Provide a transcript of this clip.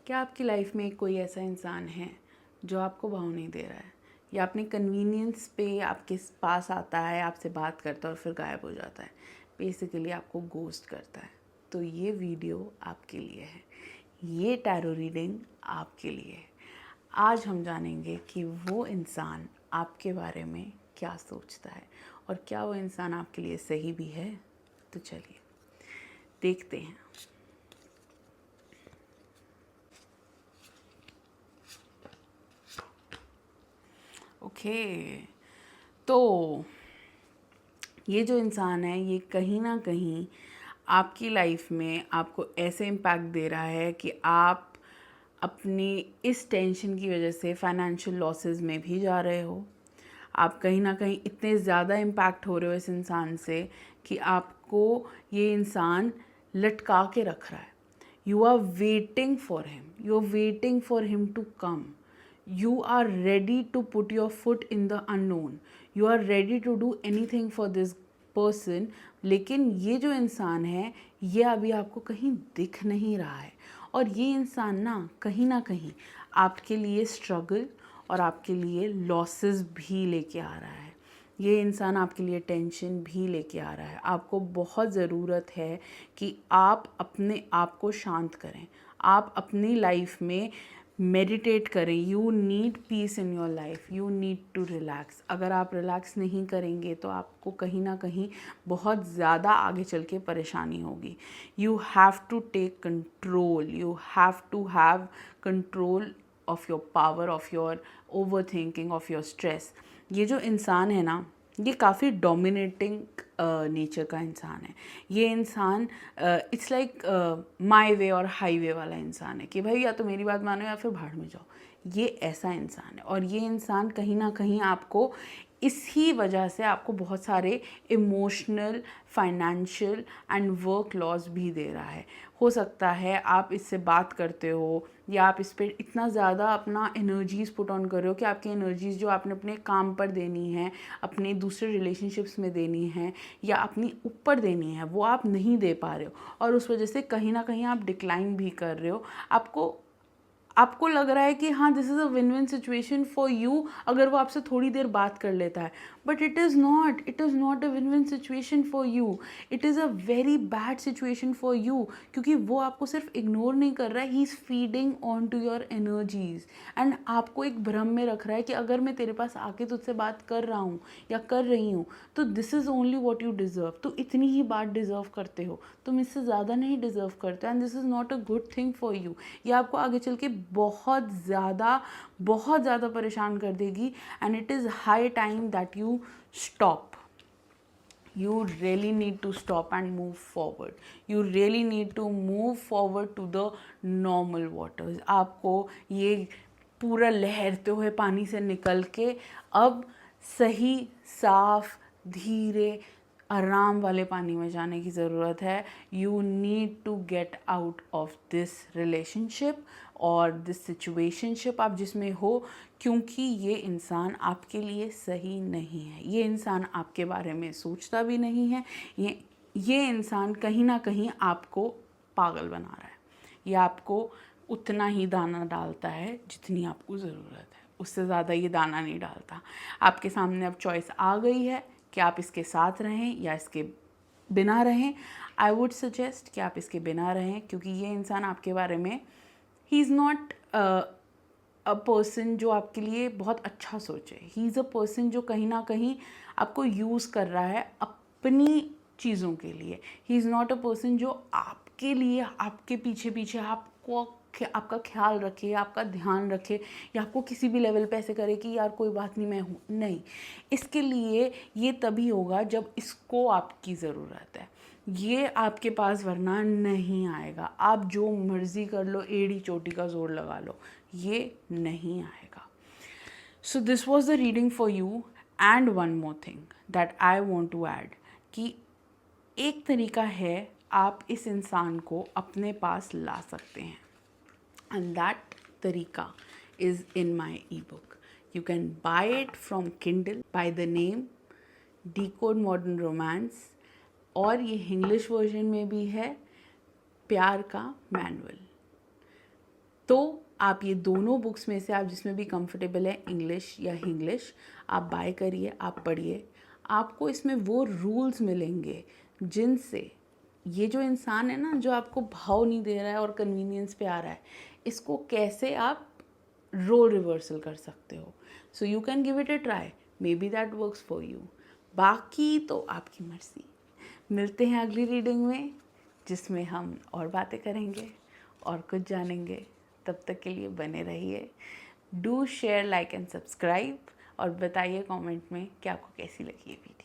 क्या आपकी लाइफ में कोई ऐसा इंसान है जो आपको भाव नहीं दे रहा है, या अपने कन्वीनियंस पे आपके पास आता है, आपसे बात करता है और फिर गायब हो जाता है, बेसिकली आपको गोस्ट करता है? तो ये वीडियो आपके लिए है, ये टैरो रीडिंग आपके लिए है। आज हम जानेंगे कि वो इंसान आपके बारे में क्या सोचता है और क्या वो इंसान आपके लिए सही भी है। तो चलिए देखते हैं। ओके, तो ये जो इंसान है ये कहीं ना कहीं आपकी लाइफ में आपको ऐसे इम्पैक्ट दे रहा है कि आप अपनी इस टेंशन की वजह से फाइनेंशियल लॉसेस में भी जा रहे हो। आप कहीं ना कहीं इतने ज़्यादा इम्पैक्ट हो रहे हो इस इंसान से कि आपको ये इंसान लटका के रख रहा है। You are waiting for him, you are waiting for him to come, you are ready to put your foot in the unknown, you are ready to do anything for this person। लेकिन ये जो इंसान है ये अभी आपको कहीं दिख नहीं रहा है, और ये इंसान ना कहीं आपके लिए स्ट्रगल और आपके लिए लॉसेस भी लेके आ रहा है। ये इंसान आपके लिए टेंशन भी लेके आ रहा है। आपको बहुत ज़रूरत है कि आप अपने आप को शांत करें, आप अपनी लाइफ में मेडिटेट करें। You need peace in your life, you need to relax. अगर आप रिलैक्स नहीं करेंगे तो आपको कहीं ना कहीं बहुत ज़्यादा आगे चल के परेशानी होगी। You have to take control, you have to have control of your power, of your over thinking, of your stress. ये जो इंसान है ना ये काफ़ी डोमिनेटिंग नेचर का इंसान है। ये इंसान इट्स लाइक माय वे और हाईवे वाला इंसान है कि भाई या तो मेरी बात मानो या फिर भाड़ में जाओ। ये ऐसा इंसान है, और ये इंसान कहीं ना कहीं आपको इसी वजह से आपको बहुत सारे emotional, financial and work loss भी दे रहा है। हो सकता है आप इससे बात करते हो या आप इस पर इतना ज़्यादा अपना एनर्जीज़ पुट ऑन कर रहे हो कि आपकी एनर्जीज़ जो आपने अपने काम पर देनी है, अपने दूसरे रिलेशनशिप्स में देनी है या अपनी ऊपर देनी है, वो आप नहीं दे पा रहे हो, और उस वजह से कहीं ना कहीं आप डिक्लाइन भी कर रहे हो। आपको लग रहा है कि हाँ this is a win win situation for you अगर वो आपसे थोड़ी देर बात कर लेता है, but it is not a win win situation for you. It is a very bad situation for you, क्योंकि वो आपको सिर्फ इग्नोर नहीं कर रहा है, he is feeding on to your energies and आपको एक भ्रम में रख रहा है कि अगर मैं तेरे पास आके तुझसे बात कर रहा हूँ या कर रही हूँ तो this is only what you deserve. तो इतनी ही बात डिज़र्व करते हो, तुम इससे ज़्यादा नहीं डिज़र्व करते, and this is not a good thing for you. ये आपको आगे चल के बहुत ज़्यादा परेशान कर देगी, and it is high time that you stop. You really need to stop and move forward. You really need to move forward to the normal waters. आपको ये पूरा लहरते हुए पानी से निकल के अब सही, साफ, धीरे, आराम वाले पानी में जाने की ज़रूरत है। You need to get out of this relationship और दिस सिचुएशनशिप आप जिसमें हो, क्योंकि ये इंसान आपके लिए सही नहीं है। ये इंसान आपके बारे में सोचता भी नहीं है। ये इंसान कहीं ना कहीं आपको पागल बना रहा है। ये आपको उतना ही दाना डालता है जितनी आपको ज़रूरत है, उससे ज़्यादा ये दाना नहीं डालता। आपके सामने अब चॉइस आ गई है कि आप इसके साथ रहें या इसके बिना रहें। आई वुड सजेस्ट कि आप इसके बिना रहें, क्योंकि ये इंसान आपके बारे में he is not a person जो आपके लिए बहुत अच्छा सोचे। ही इज़ अ पर्सन जो कहीं ना कहीं आपको यूज़ कर रहा है अपनी चीज़ों के लिए। He is not a person जो आपके लिए आपके पीछे आपको आपका ख्याल रखे, आपका ध्यान रखे, या आपको किसी भी लेवल पे ऐसे करे कि यार कोई बात नहीं, मैं हूँ। नहीं, इसके लिए ये तभी होगा जब इसको आपकी ज़रूरत है। ये आपके पास वरना नहीं आएगा। आप जो मर्ज़ी कर लो, एड़ी चोटी का जोर लगा लो, ये नहीं आएगा। So this was the reading for you. And one more thing that I want to add, कि एक तरीका है आप इस इंसान को अपने पास ला सकते हैं, and that tarika is in my ebook. You can buy it from Kindle by the name Decode Modern Romance, और ये इंग्लिश वर्जन में भी है, प्यार का मैनुअल। तो आप ये दोनों बुक्स में से आप जिसमें भी कंफर्टेबल है, इंग्लिश या हिंग्लिश, आप बाय करिए, आप पढ़िए। आपको इसमें वो रूल्स मिलेंगे जिनसे ये जो इंसान है ना, जो आपको भाव नहीं दे रहा है और कन्वीनियंस पे आ रहा है, इसको कैसे आप रोल रिवर्सल कर सकते हो। So you can give it a try, may be that works for you. बाकी तो आपकी मर्ज़ी। मिलते हैं अगली रीडिंग में, जिसमें हम और बातें करेंगे और कुछ जानेंगे। तब तक के लिए बने रहिए। Do share, like and subscribe, और बताइए कमेंट में कि आपको कैसी लगी ये वीडियो।